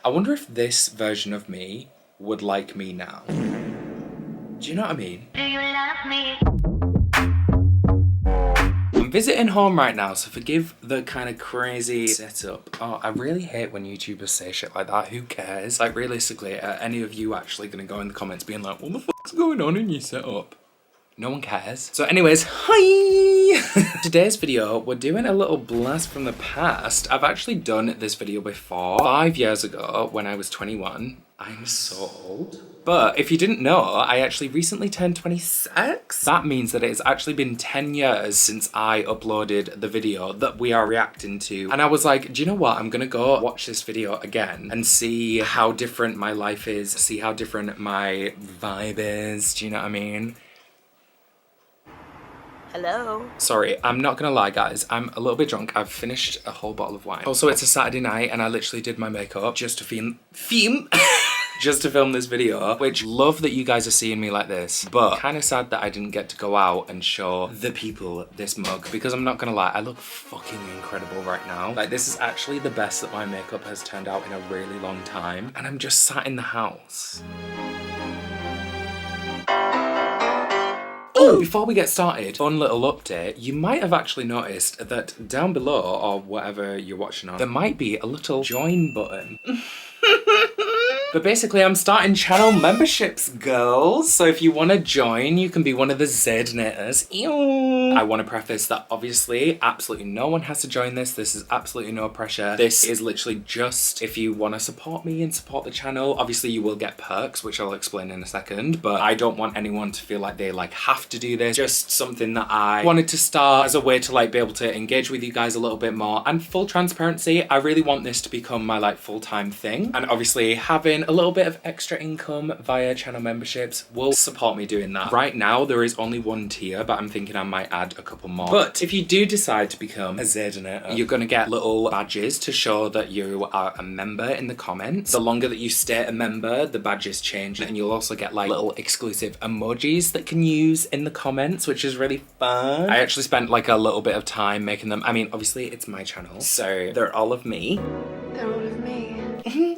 I wonder if this version of me would like me now. Do you know what I mean? Do you love me? I'm visiting home right now, so forgive the kind of crazy setup. Oh, I really hate when YouTubers say shit like that. Who cares? Like, realistically, are any of you actually gonna go in the comments being like, what the fuck's going on in your setup? No one cares. So anyways, hi! Today's video, we're doing a little blast from the past. I've actually done this video before. 5 years ago, when I was 21. I'm so old. But if you didn't know, I actually recently turned 26. That means that it has actually been 10 years since I uploaded the video that we are reacting to. And I was like, do you know what? I'm gonna go watch this video again and see how different my life is, see how different my vibe is. Do you know what I mean? Hello? Sorry, I'm not gonna lie guys, I'm a little bit drunk. I've finished a whole bottle of wine. Also, it's a Saturday night and I literally did my makeup just to film just to film this video, which love that you guys are seeing me like this, but kind of sad that I didn't get to go out and show the people this mug, because I'm not gonna lie, I look fucking incredible right now. Like, this is actually the best that my makeup has turned out in a really long time, and I'm just sat in the house. Oh, before we get started, fun little update. You might have actually noticed that down below, or whatever you're watching on, there might be a little join button. But basically, I'm starting channel memberships, girls. So if you want to join, you can be one of the Zaydnators. Ew. I want to preface that obviously, absolutely no one has to join this. This is absolutely no pressure. This is literally just if you want to support me and support the channel. Obviously, you will get perks, which I'll explain in a second. But I don't want anyone to feel like they have to do this. Just something that I wanted to start as a way to be able to engage with you guys a little bit more. And full transparency, I really want this to become my full-time thing. And obviously, having a little bit of extra income via channel memberships will support me doing that. Right now, there is only one tier, but I'm thinking I might add a couple more. But if you do decide to become a Zaydenator, you're gonna get little badges to show that you are a member in the comments. The longer that you stay a member, the badges change, and you'll also get little exclusive emojis that can use in the comments, which is really fun. I actually spent a little bit of time making them. I mean, obviously it's my channel, so they're all of me. They're all of me.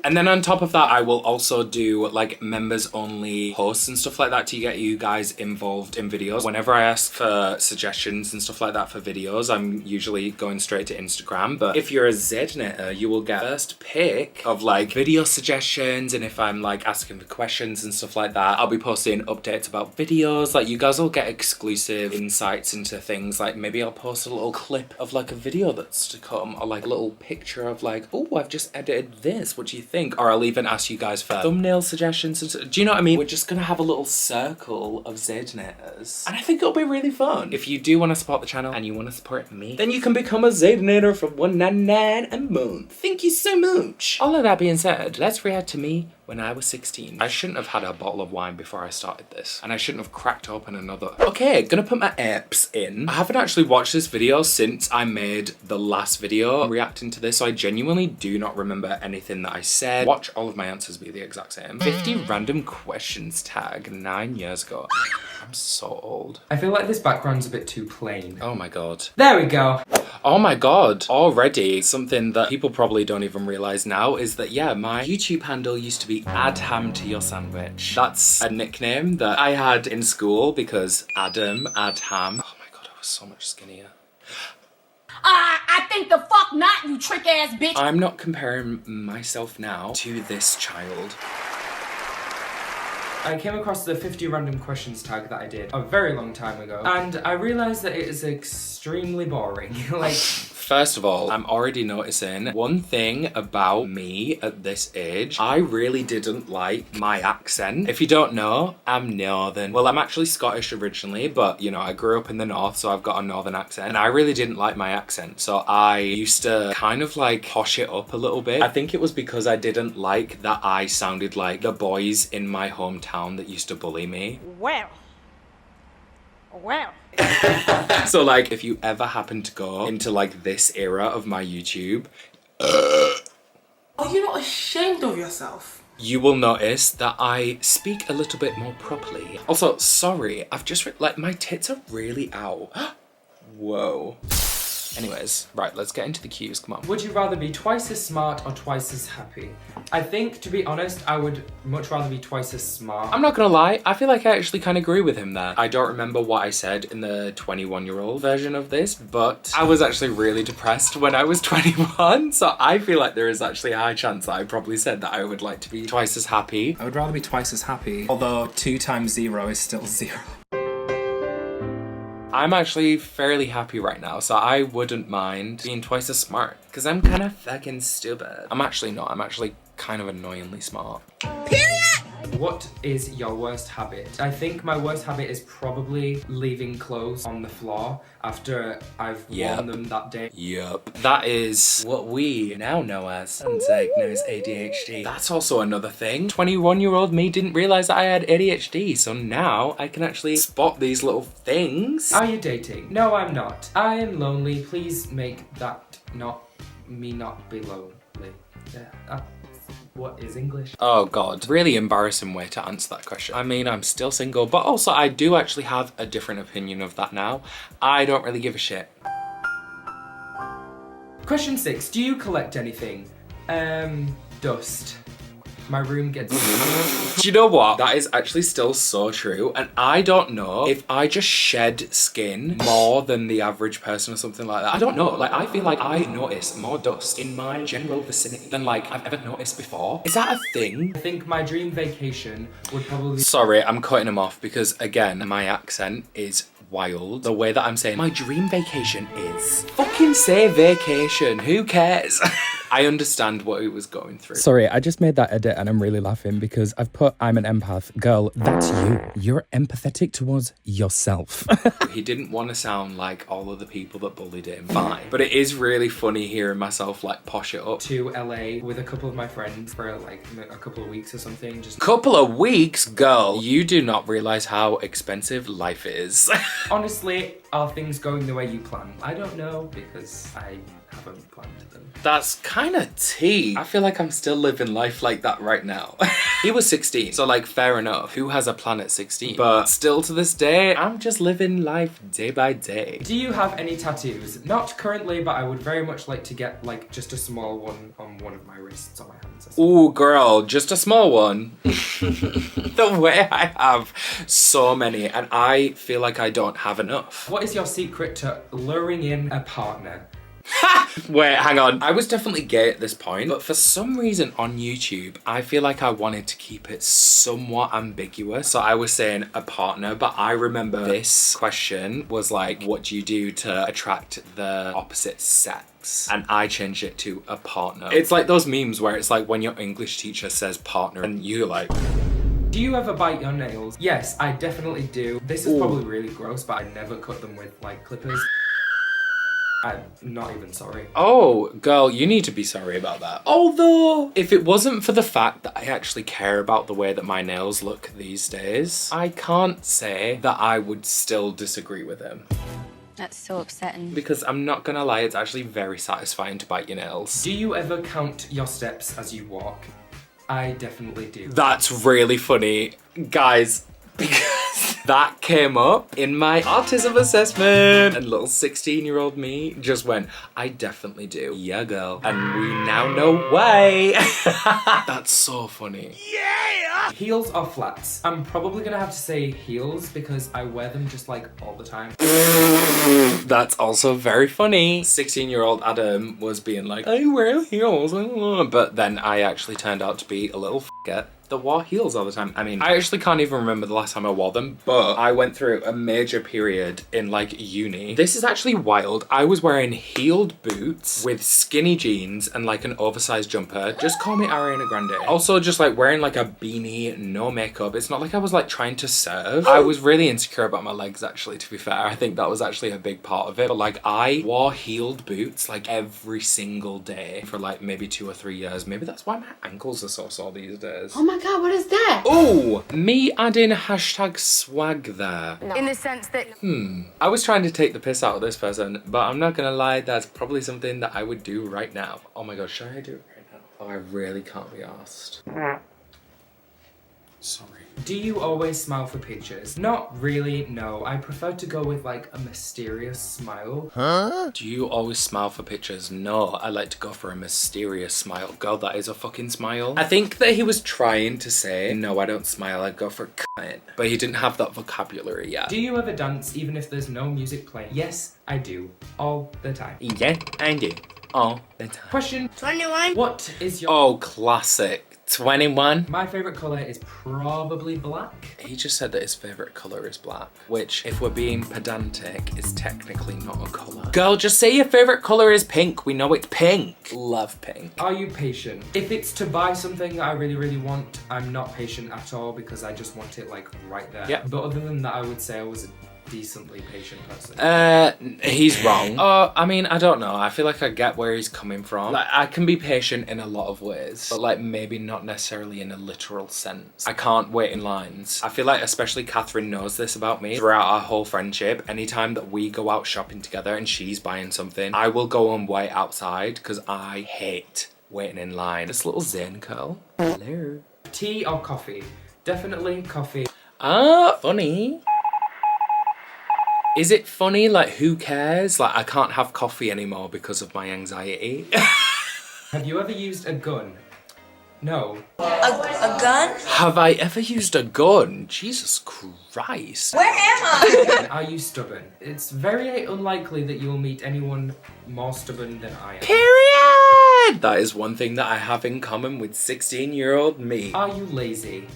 And then on top of that, I will also do members only posts and stuff like that to get you guys involved in videos. Whenever I ask for suggestions and stuff like that for videos, I'm usually going straight to Instagram. But if you're a Zaydenator, you will get first pick of video suggestions. And if I'm asking for questions and stuff like that, I'll be posting updates about videos. You guys will get exclusive insights into things. Maybe I'll post a little clip of a video that's to come, or a little picture of oh, I've just edited this. What do you think? Or I'll even ask you guys for thumbnail suggestions. Do you know what I mean? We're just gonna have a little circle of Zaydenators, and I think it'll be really fun. If you do want to support the channel and you want to support me, then you can become a Zaydenator for $1.99 a month. Thank you so much. All of that being said, let's react to me when I was 16. I shouldn't have had a bottle of wine before I started this, and I shouldn't have cracked open another. Okay, gonna put my apps in. I haven't actually watched this video since I made the last video reacting to this, so I genuinely do not remember anything that I said. Watch all of my answers be the exact same. 50 random questions tag 9 years ago. I'm so old. I feel like this background's a bit too plain. Oh my god. There we go. Oh my god. Already, something that people probably don't even realize now is that, yeah, my YouTube handle used to be add ham to your sandwich. That's a nickname that I had in school because Adam, add ham. Oh my god, I was so much skinnier. I think the fuck not, you trick ass bitch. I'm not comparing myself now to this child. I came across the 50 random questions tag that I did a very long time ago, and I realized that it is extremely boring. First of all, I'm already noticing one thing about me at this age. I really didn't like my accent. If you don't know, I'm northern. Well, I'm actually Scottish originally, but I grew up in the north, so I've got a northern accent, and I really didn't like my accent. So I used to kind of posh it up a little bit. I think it was because I didn't like that I sounded like the boys in my hometown that used to bully me. Well. So if you ever happen to go into this era of my YouTube, are you not ashamed of yourself? You will notice that I speak a little bit more properly. Also, sorry, I've just my tits are really out. Whoa. Anyways, right, let's get into the cues, come on. Would you rather be twice as smart or twice as happy? I think, to be honest, I would much rather be twice as smart. I'm not gonna lie, I feel like I actually kind of agree with him there. I don't remember what I said in the 21-year-old version of this, but I was actually really depressed when I was 21, so I feel like there is actually a high chance that I probably said that I would like to be twice as happy. I would rather be twice as happy, although 2 times 0 is still 0. I'm actually fairly happy right now, so I wouldn't mind being twice as smart, because I'm kind of fucking stupid. I'm actually not, I'm actually kind of annoyingly smart. What is your worst habit? I think my worst habit is probably leaving clothes on the floor after I've worn them that day. Yup. That is what we now know as undiagnosed ADHD. That's also another thing. 21-year-old me didn't realize that I had ADHD, so now I can actually spot these little things. Are you dating? No, I'm not. I am lonely. Please make that not be lonely. Yeah. What is English? Oh god, really embarrassing way to answer that question. I mean, I'm still single, but also I do actually have a different opinion of that now. I don't really give a shit. Question 6. Do you collect anything? Dust. My room gets... Do you know what? That is actually still so true. And I don't know if I just shed skin more than the average person or something like that. I don't know. Like, I feel like I notice more dust in my general vicinity than like I've ever noticed before. Is that a thing? I think my dream vacation would probably... Sorry, I'm cutting him off because again, my accent is wild. The way that I'm saying my dream vacation is. Fucking say vacation. Who cares? I understand what he was going through. Sorry, I just made that edit and I'm really laughing because I've put I'm an empath. Girl, that's you. You're empathetic towards yourself. He didn't want to sound like all of the people that bullied him. Fine. But it is really funny hearing myself like posh it up. To LA with a couple of my friends for like a couple of weeks or something. Just couple of weeks? Girl, you do not realize how expensive life is. Honestly, are things going the way you plan? I don't know because I haven't planned them. That's kind of tea. I feel like I'm still living life like that right now. He was 16, so like fair enough. Who has a plan at 16? But still to this day, I'm just living life day by day. Do you have any tattoos? Not currently, but I would very much like to get like just a small one on one of my wrists or my hands. Ooh, girl, just a small one. The way I have so many and I feel like I don't have enough. What is your secret to luring in a partner? Wait, hang on. I was definitely gay at this point, but for some reason on YouTube, I feel like I wanted to keep it somewhat ambiguous. So I was saying a partner, but I remember this question was like, what do you do to attract the opposite sex? And I changed it to a partner. It's like those memes where it's like when your English teacher says partner and you're like... Do you ever bite your nails? Yes, I definitely do. This is probably really gross, but I never cut them with like clippers. I'm not even sorry. Oh, girl, you need to be sorry about that. Although, if it wasn't for the fact that I actually care about the way that my nails look these days, I can't say that I would still disagree with him. That's so upsetting. Because I'm not gonna lie, it's actually very satisfying to bite your nails. Do you ever count your steps as you walk? I definitely do. That's really funny. Guys, because that came up in my autism assessment and little 16-year-old me just went, I definitely do. Yeah, girl. And we now know why. That's so funny. Yeah! Heels or flats? I'm probably gonna have to say heels because I wear them just like all the time. That's also very funny. 16-year-old Adam was being like, I wear heels, but then I actually turned out to be a little f***er that wore heels all the time. I mean, I actually can't even remember the last time I wore them, but I went through a major period in like uni. This is actually wild. I was wearing heeled boots with skinny jeans and like an oversized jumper. Just call me Ariana Grande. Also just like wearing like a beanie, no makeup. It's not like I was like trying to serve. I was really insecure about my legs actually, to be fair. I think that was actually a big part of it. But like I wore heeled boots like every single day for like maybe 2 or 3 years. Maybe that's why my ankles are so sore these days. Oh my god, what is that? Oh, me adding hashtag swag there. In the sense that... I was trying to take the piss out of this person, but I'm not gonna lie, that's probably something that I would do right now. Oh my god, should I do it right now? Oh, I really can't be arsed. Sorry. Do you always smile for pictures? Not really, no. I prefer to go with like a mysterious smile. Do you always smile for pictures? No, I like to go for a mysterious smile. God, that is a fucking smile. I think that he was trying to say, no, I don't smile, I go for cunt. But he didn't have that vocabulary yet. Do you ever dance even if there's no music playing? Yes, I do. All the time. Yeah, I do. All the time. Question 21. What is your... Oh, classic. 21. My favourite colour is probably black. He just said that his favourite colour is black, which, if we're being pedantic, is technically not a colour. Girl, just say your favourite colour is pink. We know it's pink. Love pink. Are you patient? If it's to buy something that I really, really want, I'm not patient at all because I just want it like right there. Yeah. But other than that, I would say I was a decently patient person. He's wrong. I mean, I don't know. I feel like I get where he's coming from. Like, I can be patient in a lot of ways, but like maybe not necessarily in a literal sense. I can't wait in lines. I feel like especially Catherine knows this about me. Throughout our whole friendship, anytime that we go out shopping together and she's buying something, I will go and wait outside because I hate waiting in line. This little Zen girl. Hello. Tea or coffee? Definitely coffee. Funny. Is it funny? Like, who cares? Like, I can't have coffee anymore because of my anxiety. Have you ever used a gun? No. A gun? Have I ever used a gun? Jesus Christ. Where am I? Are you stubborn? It's very unlikely that you will meet anyone more stubborn than I am. Period! That is one thing that I have in common with 16-year-old me. Are you lazy?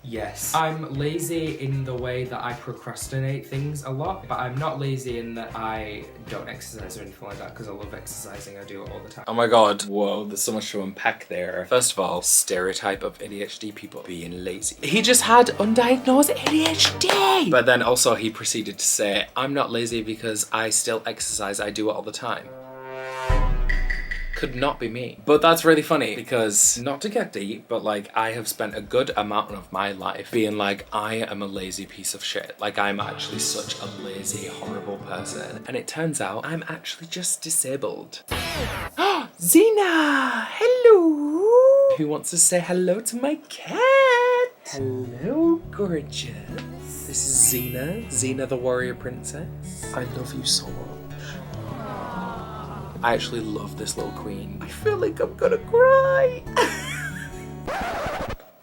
Yes. I'm lazy in the way that I procrastinate things a lot, but I'm not lazy in that I don't exercise or anything like that because I love exercising. I do it all the time. Oh my god. Whoa, there's so much to unpack there. First of all, stereotype of ADHD people being lazy. He just had undiagnosed ADHD! But then also he proceeded to say, I'm not lazy because I still exercise. I do it all the time. Could not be me. But that's really funny because, not to get deep, but like I have spent a good amount of my life being like, I am a lazy piece of shit. Like I'm actually such a lazy, horrible person. And it turns out I'm actually just disabled. Zena! Hello! Who wants to say hello to my cat? Hello, gorgeous. This is Zena. Zena the warrior princess. I love you so much. I actually love this little queen. I feel like I'm gonna cry.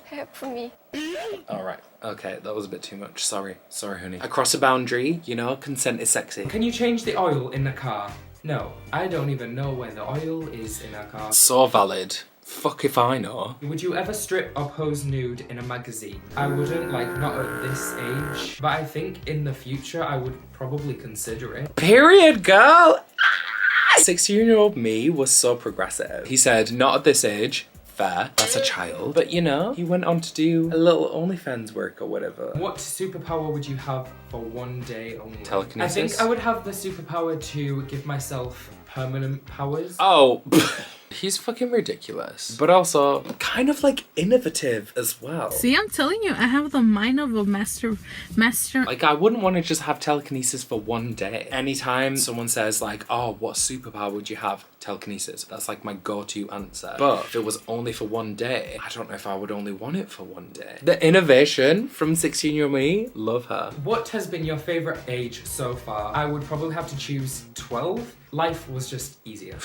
Help for me. Alright, okay, that was a bit too much. Sorry, honey. Across a boundary, you know, consent is sexy. Can you change the oil in the car? No, I don't even know where the oil is in our car. So valid. Fuck if I know. Would you ever strip or pose nude in a magazine? I wouldn't, like, not at this age, but I think in the future I would probably consider it. Period, girl! 16-year-old me was so progressive. He said, not at this age. Fair, that's a child. But you know, he went on to do a little OnlyFans work or whatever. What superpower would you have for one day only? Telekinesis? I think I would have the superpower to give myself permanent powers. Oh, he's fucking ridiculous. But also, kind of like innovative as well. See, I'm telling you, I have the mind of a master. Like, I wouldn't want to just have telekinesis for one day. Anytime someone says like, oh, what superpower would you have? Telekinesis. That's like my go-to answer. But if it was only for one day, I don't know if I would only want it for one day. The innovation from 16-year-old me, love her. What has been your favorite age so far? I would probably have to choose 12. Life was just easier.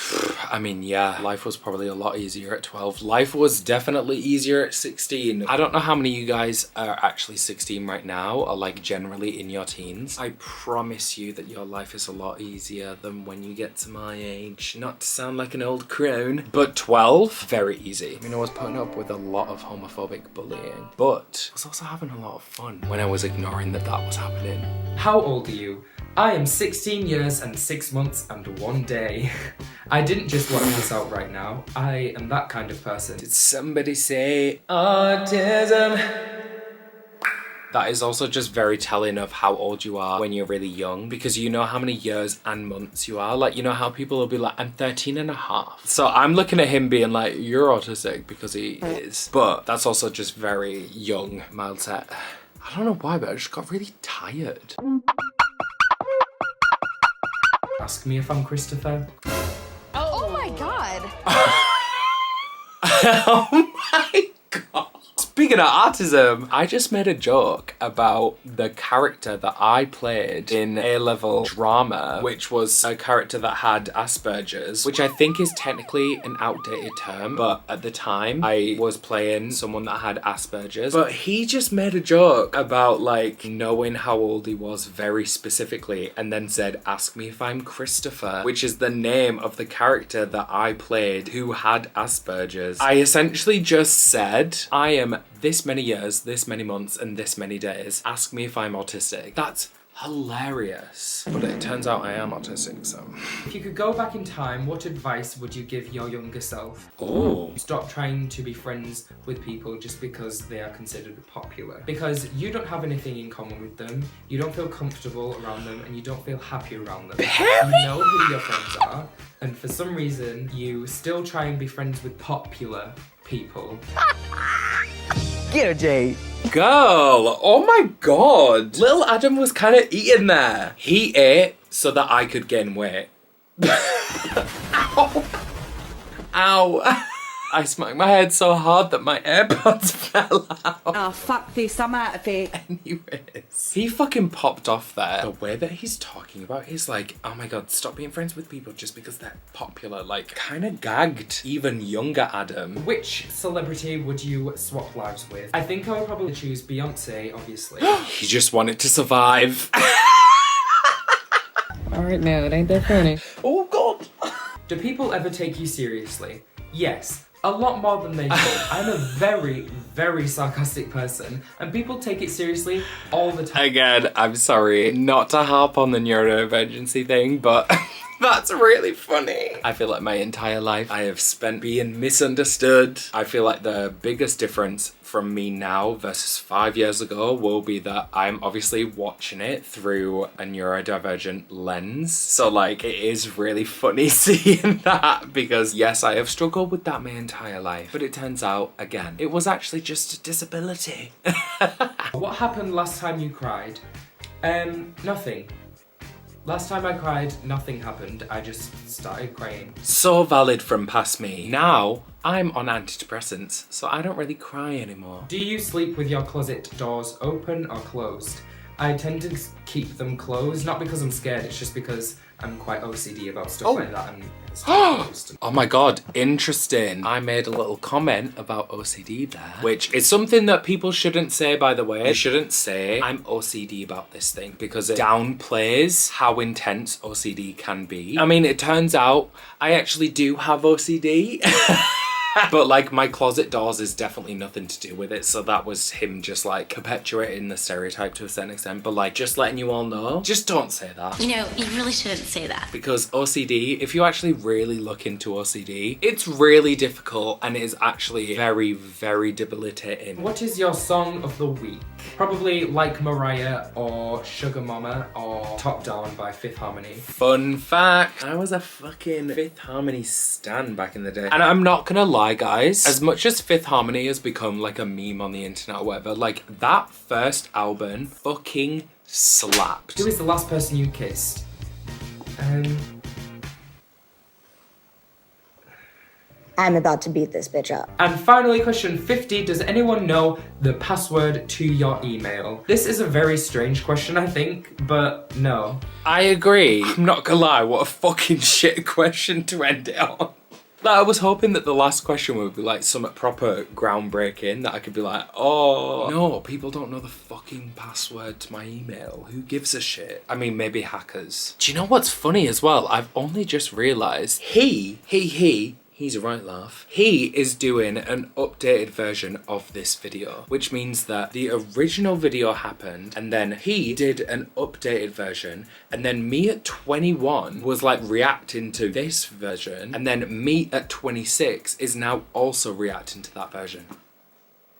I mean, yeah, life was probably a lot easier at 12. Life was definitely easier at 16. I don't know how many of you guys are actually 16 right now, or like generally in your teens. I promise you that your life is a lot easier than when you get to my age. Not to sound like an old crone, but 12, very easy. I mean, I was putting up with a lot of homophobic bullying, but I was also having a lot of fun when I was ignoring that was happening. How old are you? I am 16 years and 6 months and 1 day. I didn't just work this out right now. I am that kind of person. Did somebody say autism? That is also just very telling of how old you are when you're really young, because you know how many years and months you are. Like, you know how people will be like, I'm 13 and a half. So I'm looking at him being like, you're autistic, because he is. But that's also just very young mindset. I don't know why, but I just got really tired. Ask me if I'm Christopher. Oh my god. Oh my god. Speaking of autism, I just made a joke about the character that I played in A-level drama, which was a character that had Asperger's, which I think is technically an outdated term, but at the time I was playing someone that had Asperger's. But he just made a joke about like knowing how old he was very specifically and then said, "Ask me if I'm Christopher," which is the name of the character that I played who had Asperger's. I essentially just said, I am this many years, this many months, and this many days. Ask me if I'm autistic. That's hilarious. But it turns out I am autistic, so. If you could go back in time, what advice would you give your younger self? Oh. Stop trying to be friends with people just because they are considered popular. Because you don't have anything in common with them, you don't feel comfortable around them, and you don't feel happy around them. You know who your friends are, and for some reason, you still try and be friends with popular people. Get her, Jade. Girl, oh my god. Little Adam was kind of eating there. He ate so that I could gain weight. Ow. Ow. I smacked my head so hard that my AirPods fell out. Oh, fuck this, I'm out of here. Anyways, he fucking popped off there. The way that he's talking about is like, oh my god, stop being friends with people just because they're popular. Like, kind of gagged even younger Adam. Which celebrity would you swap lives with? I think I would probably choose Beyonce, obviously. He just wanted to survive. Alright now, it ain't that funny. Oh god. Do people ever take you seriously? Yes. A lot more than they should. I'm a very, very sarcastic person, and people take it seriously all the time. Again, I'm sorry not to harp on the neurodivergency thing, but that's really funny. I feel like my entire life I have spent being misunderstood. I feel like the biggest difference from me now versus 5 years ago will be that I'm obviously watching it through a neurodivergent lens. So like, it is really funny seeing that because yes, I have struggled with that my entire life, but it turns out, again, it was actually just a disability. What happened last time you cried? Nothing. Last time I cried, nothing happened. I just started crying. So valid from past me. Now, I'm on antidepressants, so I don't really cry anymore. Do you sleep with your closet doors open or closed? I tend to keep them closed, not because I'm scared, it's just because I'm quite OCD about stuff like that and it's closed. Oh my god, interesting. I made a little comment about OCD there, which is something that people shouldn't say, by the way. You shouldn't say, I'm OCD about this thing, because it downplays how intense OCD can be. I mean, it turns out I actually do have OCD. But like, my closet doors is definitely nothing to do with it, so that was him just like perpetuating the stereotype to a certain extent. But like, just letting you all know, just don't say that. You know, you really shouldn't say that. Because OCD, if you actually really look into OCD, it's really difficult and it is actually very, very debilitating. What is your song of the week? Probably Like Mariah or Sugar Mama or Top Down by Fifth Harmony. Fun fact, I was a fucking Fifth Harmony stan back in the day. And I'm not gonna lie, guys, as much as Fifth Harmony has become like a meme on the internet or whatever, like that first album fucking slapped. Who is the last person you kissed? I'm about to beat this bitch up. And finally, question 50, does anyone know the password to your email? This is a very strange question, I think, but no. I agree. I'm not gonna lie, what a fucking shit question to end it on. Like, I was hoping that the last question would be like something proper groundbreaking, that I could be like, oh, no, people don't know the fucking password to my email. Who gives a shit? I mean, maybe hackers. Do you know what's funny as well? I've only just realised he's a right laugh. He is doing an updated version of this video, which means that the original video happened and then he did an updated version, and then me at 21 was like reacting to this version, and then me at 26 is now also reacting to that version.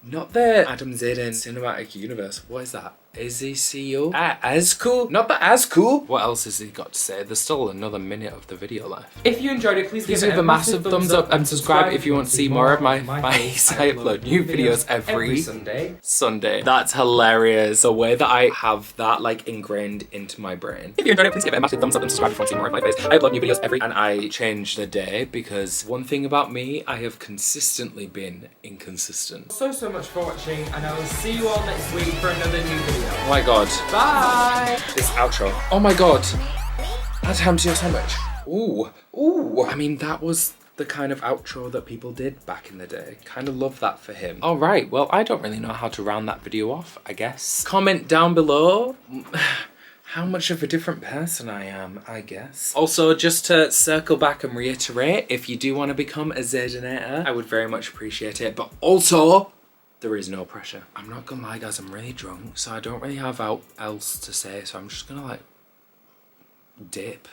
Not the Adam Zayden cinematic universe. What is that? Is he CEO? As cool? Not that as cool. What else has he got to say? There's still another minute of the video left. If you enjoyed it, please give it a massive thumbs up and subscribe if you want to see more of my face. I upload new videos every Sunday. That's hilarious. The way that I have that like ingrained into my brain. If you enjoyed it, please give it a massive thumbs up and subscribe if you want to see more of my face. I upload new videos and I change the day because one thing about me, I have consistently been inconsistent. So much for watching, and I will see you all next week for another new video. Oh my god. Bye! This outro. Oh my god. Adam's your sandwich. Ooh. Ooh. I mean, that was the kind of outro that people did back in the day. Kind of love that for him. All right, well, I don't really know how to round that video off, I guess. Comment down below how much of a different person I am, I guess. Also, just to circle back and reiterate, if you do want to become a Zaydenator, I would very much appreciate it. But also, there is no pressure. I'm not gonna lie, guys, I'm really drunk, so I don't really have else to say, so I'm just gonna like dip.